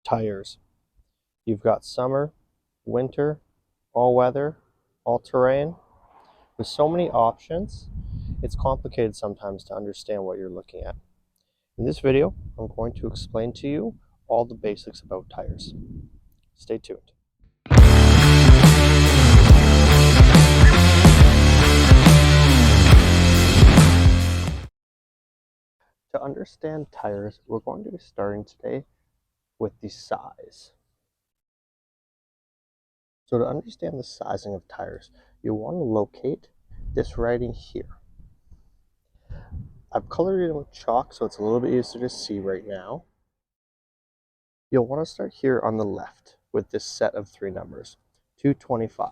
tires. You've got summer, winter, all weather, all terrain. With so many options, it's complicated sometimes to understand what you're looking at. In this video, I'm going to explain to you all the basics about tires. Stay tuned. To understand tires, we're going to be starting today with the size. So to understand the sizing of tires, you want to locate this writing here. I've colored it in with chalk so it's a little bit easier to see right now. You'll want to start here on the left with this set of three numbers, 225.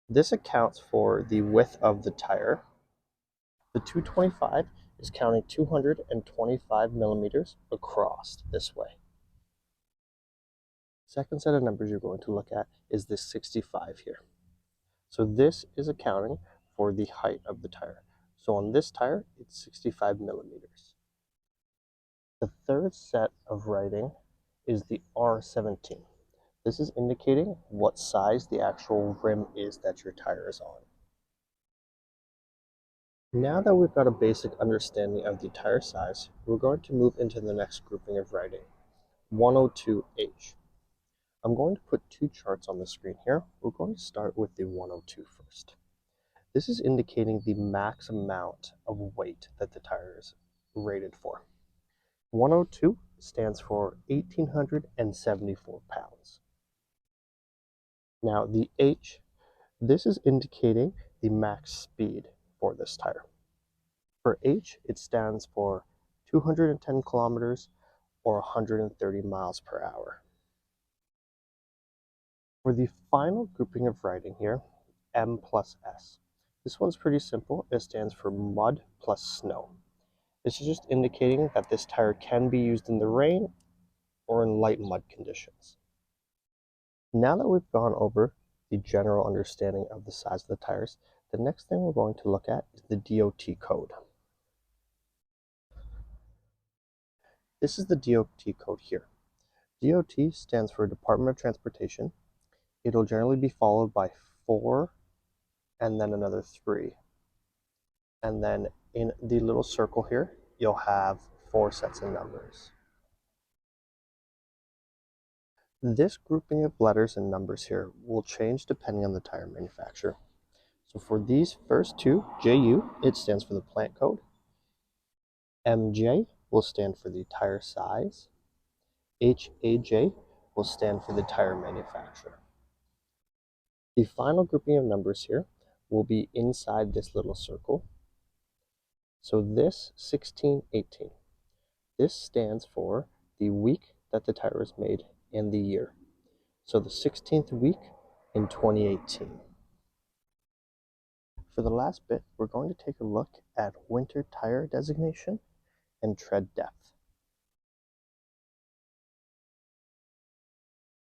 This accounts for the width of the tire. The 225 is counting 225 millimeters across this way. Second set of numbers you're going to look at is this 65 here. So this is accounting for the height of the tire. So on this tire, it's 65 millimeters. The third set of writing is the R17. This is indicating what size the actual rim is that your tire is on. Now that we've got a basic understanding of the tire size, we're going to move into the next grouping of writing, 102H. I'm going to put two charts on the screen here. We're going to start with the 102 first. This is indicating the max amount of weight that the tire is rated for. 102 stands for 1,874 pounds. Now the H, this is indicating the max speed for this tire. For H, it stands for 210 kilometers or 130 miles per hour. For the final grouping of writing here, M plus S. This one's pretty simple. It stands for mud plus snow. This is just indicating that this tire can be used in the rain or in light mud conditions. Now that we've gone over the general understanding of the size of the tires, the next thing we're going to look at is the DOT code. This is the DOT code here. DOT stands for Department of Transportation. It'll generally be followed by 4 and then another 3. And then in the little circle here, you'll have 4 sets of numbers. This grouping of letters and numbers here will change depending on the tire manufacturer. So for these first two, JU, it stands for the plant code. MJ will stand for the tire size. HAJ will stand for the tire manufacturer. The final grouping of numbers here will be inside this little circle. So this 1618, this stands for the week that the tire was made and the year. So the 16th week in 2018. For the last bit, we're going to take a look at winter tire designation and tread depth.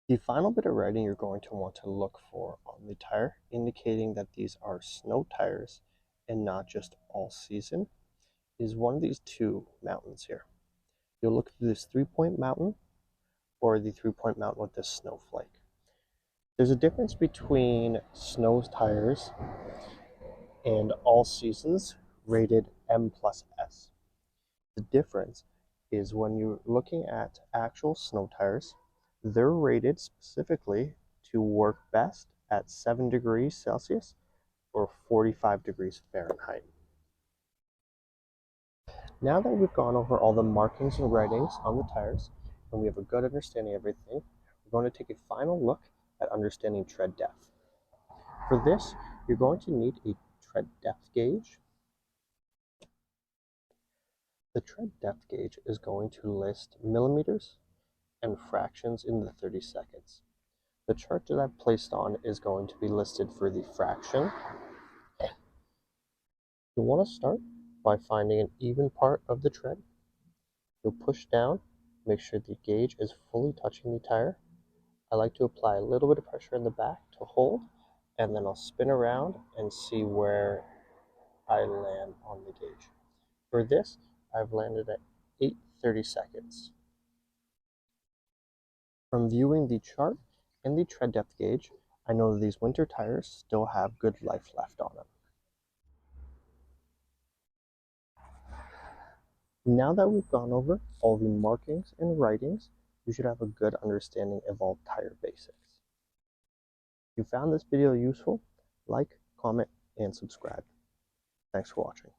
The final bit of writing you're going to want to look for on the tire, indicating that these are snow tires and not just all season, is one of these two mountains here. You'll look for this 3-point mountain or the 3-point mountain with this snowflake. There's a difference between snow tires and all seasons rated M plus S. The difference is when you're looking at actual snow tires, they're rated specifically to work best at 7 degrees Celsius or 45 degrees Fahrenheit. Now that we've gone over all the markings and writings on the tires, and we have a good understanding of everything, we're going to take a final look at understanding tread depth. For this, you're going to need a tread depth gauge. The tread depth gauge is going to list millimeters and fractions in the 30 seconds. The chart that I've placed on is going to be listed for the fraction. You'll want to start by finding an even part of the tread. You'll push down, make sure the gauge is fully touching the tire. I like to apply a little bit of pressure in the back to hold, and then I'll spin around and see where I land on the gauge. For this, I've landed at 8:30 seconds. From viewing the chart and the tread depth gauge, I know that these winter tires still have good life left on them. Now that we've gone over all the markings and writings, you should have a good understanding of all tire basics. If you found this video useful, like, comment, and subscribe. Thanks for watching.